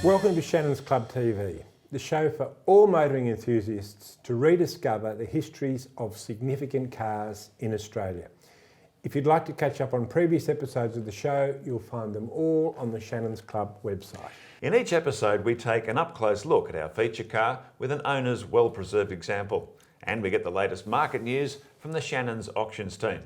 Welcome to Shannons Club TV, the show for all motoring enthusiasts to rediscover the histories of significant cars in Australia. If you'd like to catch up on previous episodes of the show, you'll find them all on the Shannons Club website. In each episode, we take an up-close look at our feature car with an owner's well-preserved example, and we get the latest market news from the Shannons auctions team.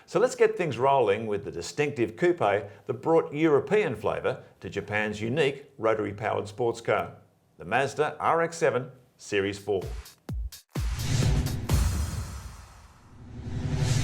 So let's get things rolling with the distinctive coupe that brought European flavour to Japan's unique rotary-powered sports car, the Mazda RX7 Series 4.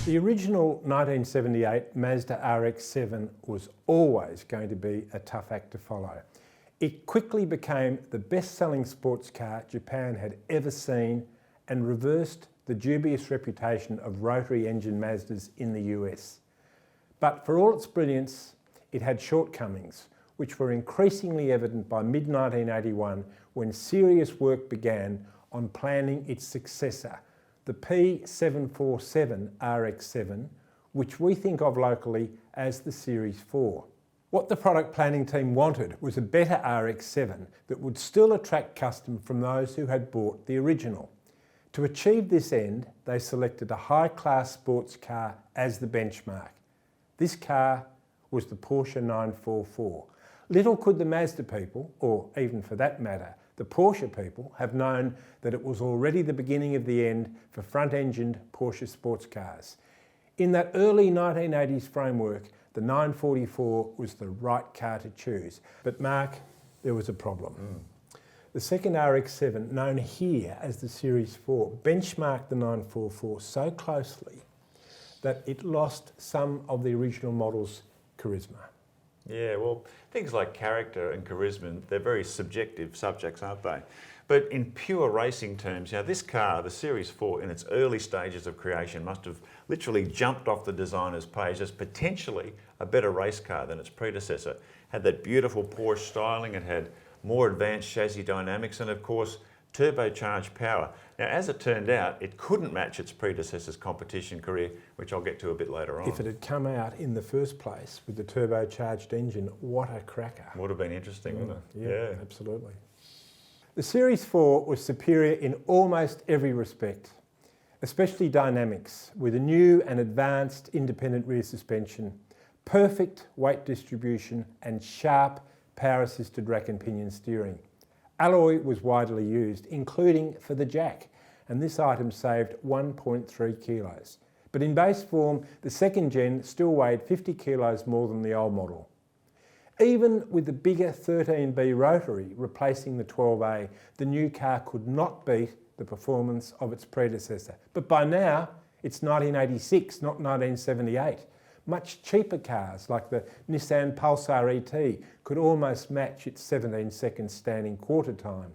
The original 1978 Mazda RX7 was always going to be a tough act to follow. It quickly became the best-selling sports car Japan had ever seen and reversed the dubious reputation of rotary engine Mazdas in the US. But for all its brilliance, it had shortcomings, which were increasingly evident by mid-1981 when serious work began on planning its successor, the P747 RX7, which we think of locally as the Series 4. What the product planning team wanted was a better RX7 that would still attract custom from those who had bought the original. To achieve this end, they selected a high-class sports car as the benchmark. This car was the Porsche 944. Little could the Mazda people, or even for that matter, the Porsche people, have known that it was already the beginning of the end for front-engined Porsche sports cars. In that early 1980s framework, the 944 was the right car to choose. But Mark, there was a problem. The second RX7, known here as the Series 4, benchmarked the 944 so closely that it lost some of the original model's charisma. Yeah, well, things like character and charisma, they're very subjective subjects, aren't they? But in pure racing terms, this car, the Series 4, in its early stages of creation, must have literally jumped off the designer's page as potentially a better race car than its predecessor. Had that beautiful Porsche styling, it had more advanced chassis dynamics, and of course, turbocharged power. Now, as it turned out, it couldn't match its predecessor's competition career, which I'll get to a bit later on. If it had come out in the first place with the turbocharged engine, what a cracker. Would have been interesting, wouldn't it? Yeah, absolutely. The Series 4 was superior in almost every respect, especially dynamics, with a new and advanced independent rear suspension, perfect weight distribution, and sharp power-assisted rack and pinion steering. Alloy was widely used, including for the jack, and this item saved 1.3 kilos. But in base form, the second gen still weighed 50 kilos more than the old model. Even with the bigger 13B rotary replacing the 12A, the new car could not beat the performance of its predecessor. But by now, it's 1986, not 1978. Much cheaper cars like the Nissan Pulsar ET could almost match its 17-second standing quarter time,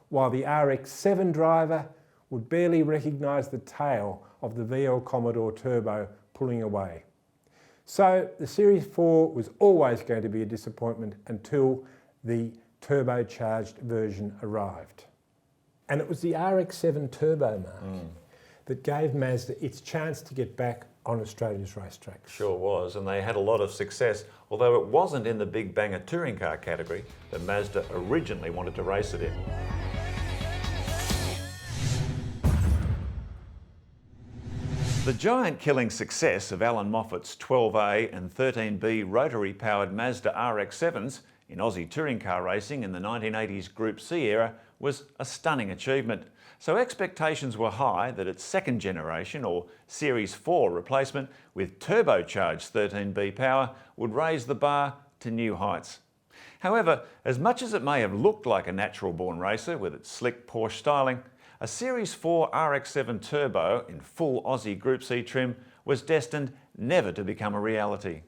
while the RX7 driver would barely recognise the tail of the VL Commodore Turbo pulling away. So the Series 4 was always going to be a disappointment until the turbocharged version arrived. And it was the RX7 Turbo, Mark, that gave Mazda its chance to get back on Australia's racetracks. Sure was, and they had a lot of success, although it wasn't in the big banger touring car category that Mazda originally wanted to race it in. The giant-killing success of Alan Moffat's 12A and 13B rotary-powered Mazda RX7s in Aussie touring car racing in the 1980s Group C era was a stunning achievement. So expectations were high that its second generation, or Series 4 replacement with turbocharged 13B power, would raise the bar to new heights. However, as much as it may have looked like a natural-born racer with its slick Porsche styling, a Series 4 RX7 Turbo in full Aussie Group C trim was destined never to become a reality.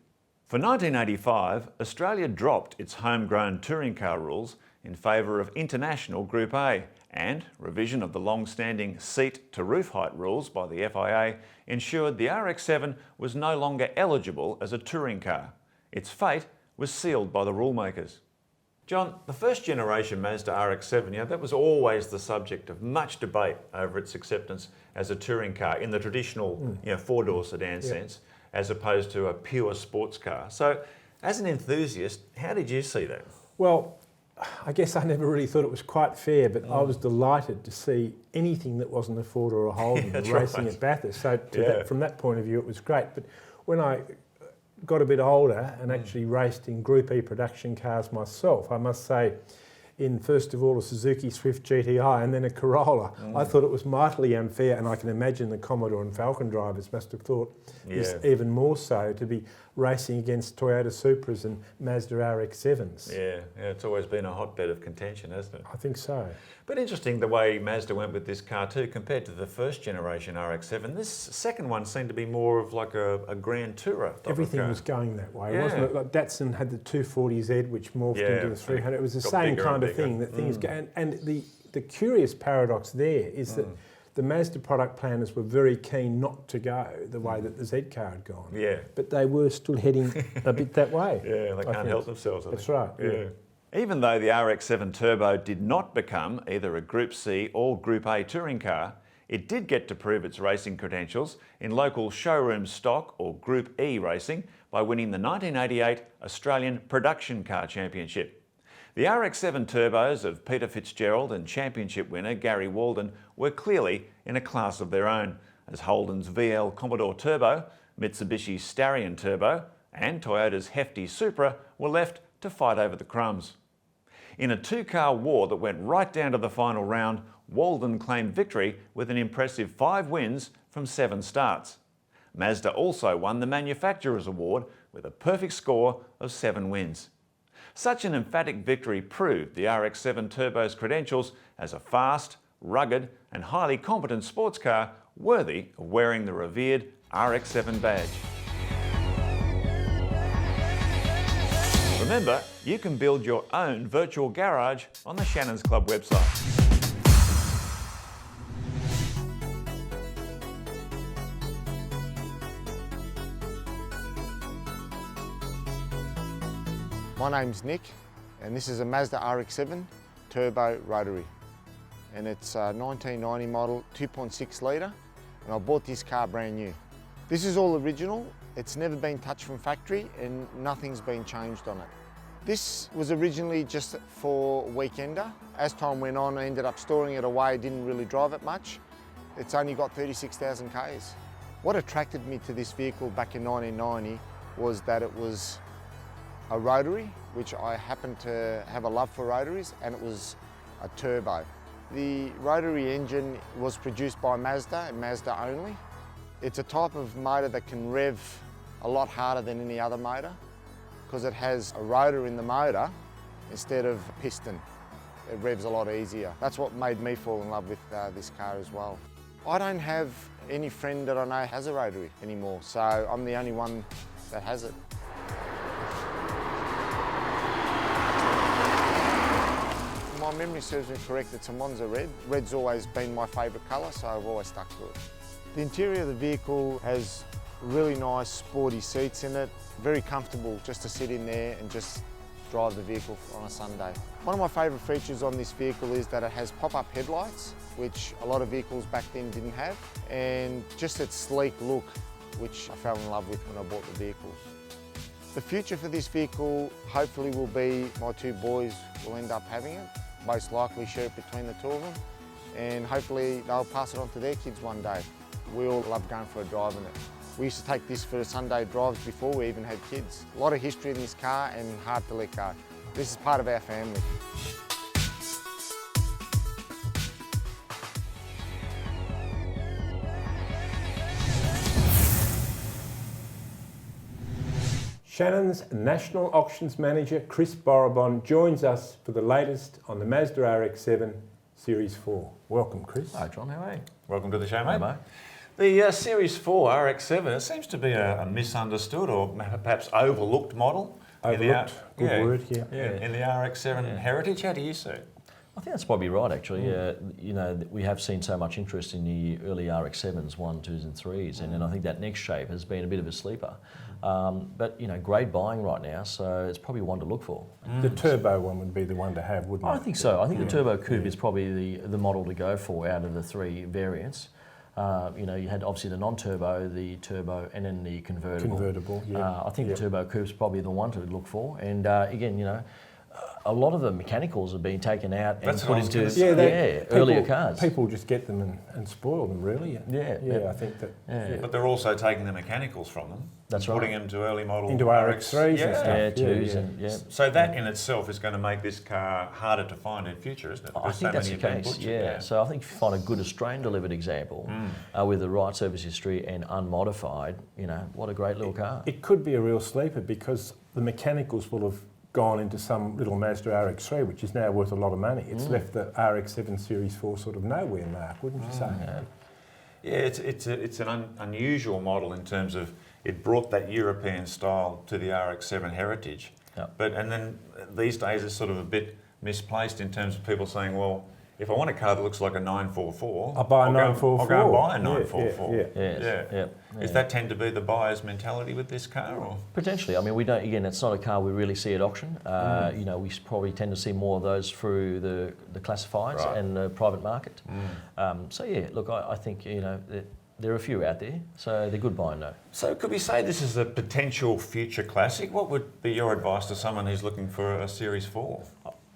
For 1985, Australia dropped its homegrown touring car rules in favour of international Group A, and revision of the long-standing seat-to-roof height rules by the FIA ensured the RX7 was no longer eligible as a touring car. Its fate was sealed by the rulemakers. John, the first generation Mazda RX7, that was always the subject of much debate over its acceptance as a touring car in the traditional four-door sedan sense, as opposed to a pure sports car. So, as an enthusiast, how did you see that? Well, I guess I never really thought it was quite fair, but I was delighted to see anything that wasn't a Ford or a Holden racing at Bathurst. So from that point of view, it was great. But when I got a bit older and actually raced in Group E production cars myself, I must say, in first of all a Suzuki Swift GTI and then a Corolla, I thought it was mightily unfair, and I can imagine the Commodore and Falcon drivers must have thought this even more so, to be racing against Toyota Supras and Mazda RX7s. Yeah, it's always been a hotbed of contention, hasn't it? I think so. But interesting the way Mazda went with this car too, compared to the first generation RX7. This second one seemed to be more of like a Grand Tourer type Everything of car. was going that way, wasn't it? Like Datsun had the 240Z, which morphed into the 300. It was the got same bigger kind and of thing. That things go, and the curious paradox there is that the Mazda product planners were very keen not to go the way that the Z car had gone. Yeah. But they were still heading a bit that way. Yeah, they can't help themselves, I think. That's right. Yeah. Even though the RX7 Turbo did not become either a Group C or Group A touring car, it did get to prove its racing credentials in local showroom stock or Group E racing by winning the 1988 Australian Production Car Championship. The RX7 Turbos of Peter Fitzgerald and championship winner Gary Walden were clearly in a class of their own, as Holden's VL Commodore Turbo, Mitsubishi's Starion Turbo and Toyota's hefty Supra were left to fight over the crumbs. In a two-car war that went right down to the final round, Walden claimed victory with an impressive 5 wins from 7 starts. Mazda also won the Manufacturers Award with a perfect score of 7 wins. Such an emphatic victory proved the RX7 Turbo's credentials as a fast, rugged and highly competent sports car worthy of wearing the revered RX7 badge. Remember, you can build your own virtual garage on the Shannons Club website. My name's Nick, and this is a Mazda RX7 Turbo Rotary. And it's a 1990 model, 2.6 litre, and I bought this car brand new. This is all original, it's never been touched from factory, and nothing's been changed on it. This was originally just for weekender. As time went on, I ended up storing it away, didn't really drive it much. It's only got 36,000 Ks. What attracted me to this vehicle back in 1990 was that it was a rotary, which I happen to have a love for rotaries, and it was a turbo. The rotary engine was produced by Mazda and Mazda only. It's a type of motor that can rev a lot harder than any other motor because it has a rotor in the motor instead of a piston. It revs a lot easier. That's what made me fall in love with this car as well. I don't have any friend that I know has a rotary anymore, so I'm the only one that has it. My memory serves me correct, it's a Monza red. Red's always been my favourite colour, so I've always stuck to it. The interior of the vehicle has really nice sporty seats in it, very comfortable just to sit in there and just drive the vehicle on a Sunday. One of my favourite features on this vehicle is that it has pop-up headlights, which a lot of vehicles back then didn't have, and just its sleek look, which I fell in love with when I bought the vehicle. The future for this vehicle hopefully will be my 2 boys will end up having it. Most likely share it between the 2 of them, and hopefully they'll pass it on to their kids one day. We all love going for a drive in it. We used to take this for Sunday drives before we even had kids. A lot of history in this car and hard to let go. This is part of our family. Shannons National Auctions Manager Chris Borobon joins us for the latest on the Mazda RX7 Series 4. Welcome, Chris. Hi John, how are you? Welcome to the show, mate. Hey, mate. The Series 4 RX7, it seems to be a misunderstood or perhaps overlooked model. Overlooked, good word, yeah. In the RX7 heritage, how do you see it? I think that's probably right, actually. You know, we have seen so much interest in the early RX7s, 1, 2s and 3s, and then I think that next shape has been a bit of a sleeper. But, you know, great buying right now, so it's probably one to look for. The turbo one would be the one to have, wouldn't it? I think so. I think the Turbo Coupe is probably the model to go for out of the 3 variants. You know, you had obviously the non-turbo, the turbo, and then the convertible. Convertible, yeah. I think the Turbo Coupe's probably the one to look for. And again, you know, a lot of the mechanicals have been taken out and That's put what I was into gonna say. earlier cars. People just get them and spoil them, really. I think that. Yeah. But they're also taking the mechanicals from them. That's and right. putting them to early model Into RX3s and stuff. Yeah, twos and So that in itself is going to make this car harder to find in future, isn't it? I Because think so that's many the have been case, butchered, yeah. So I think if you find a good Australian delivered example with the right service history and unmodified, you know, what a great little car. It could be a real sleeper because the mechanicals will have gone into some little Mazda RX3, which is now worth a lot of money. It's left the RX7 Series 4 sort of nowhere, Mark, wouldn't you say? Yeah, it's an unusual model in terms of it brought that European style to the RX7 heritage. Yep. And then these days it's sort of a bit misplaced in terms of people saying, well, if I want a car that looks like a 944, I'll buy a 944. I'll go and buy a Yeah, 944. Yeah. Does that tend to be the buyer's mentality with this car? Or? Potentially. I mean, we don't. Again, it's not a car we really see at auction. You know, we probably tend to see more of those through the classifieds and the private market. So yeah, look, I think you know there are a few out there, so they're good buying though. So could we say this is a potential future classic? What would be your advice to someone who's looking for a Series 4?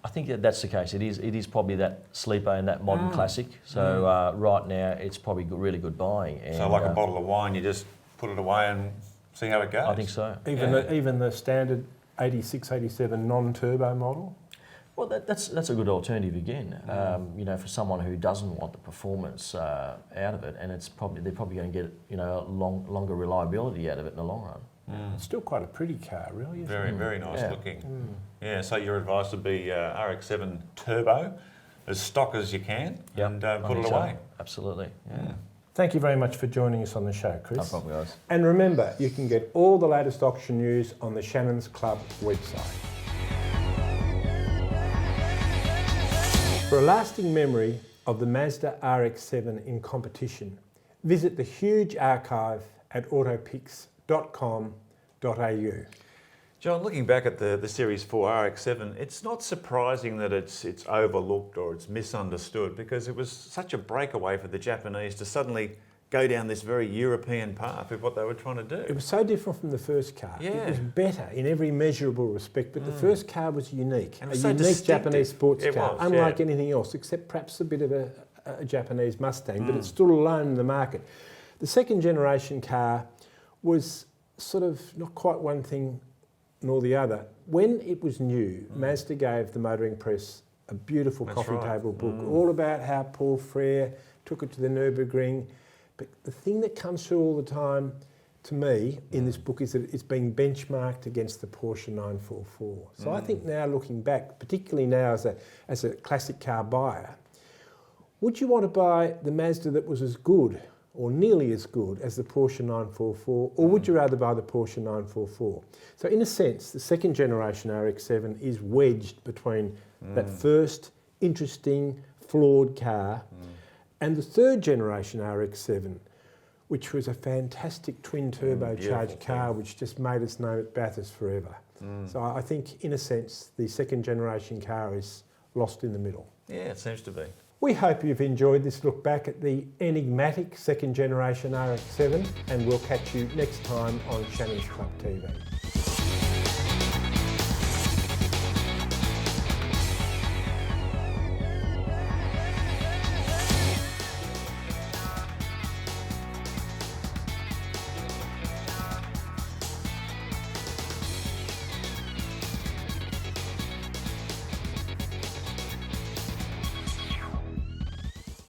I think that's the case. It is probably that sleeper and that modern classic. So right now, it's probably really good buying. And, So like a bottle of wine, you just put it away and see how it goes? I think so. Even the standard 86, 87 non-turbo model? Well, that's a good alternative again. You know, for someone who doesn't want the performance out of it, and they're probably going to get longer reliability out of it in the long run. It's still quite a pretty car, really, isn't it? Very nice looking. Yeah, so your advice would be RX7 Turbo, as stock as you can, and put it away. Absolutely. Yeah. Thank you very much for joining us on the show, Chris. No problem, guys. And remember, you can get all the latest auction news on the Shannons Club website. For a lasting memory of the Mazda RX7 in competition, visit the huge archive at autopix.com.au. John, looking back at the Series 4 RX7, it's not surprising that it's overlooked or it's misunderstood because it was such a breakaway for the Japanese to suddenly go down this very European path with what they were trying to do. It was so different from the first car. Yeah. It was better in every measurable respect, but the first car was unique. And A it was so unique distinctive. Japanese sports It car, was, unlike yeah. anything else, except perhaps a bit of a Japanese Mustang, but it stood alone in the market. The second generation car was sort of not quite one thing nor the other. When it was new, Mazda gave the motoring press a beautiful coffee table book, all about how Paul Frere took it to the Nürburgring. But the thing that comes through all the time to me in this book is that it's being benchmarked against the Porsche 944. So I think now looking back, particularly now as a classic car buyer, would you want to buy the Mazda that was as good or nearly as good as the Porsche 944, or would you rather buy the Porsche 944? So in a sense, the second generation RX7 is wedged between that first interesting, flawed car and the third generation RX7, which was a fantastic twin turbocharged car which just made us know at Bathurst forever. So I think, in a sense, the second generation car is lost in the middle. Yeah, it seems to be. We hope you've enjoyed this look back at the enigmatic second generation RX7, and we'll catch you next time on Shannons Club TV.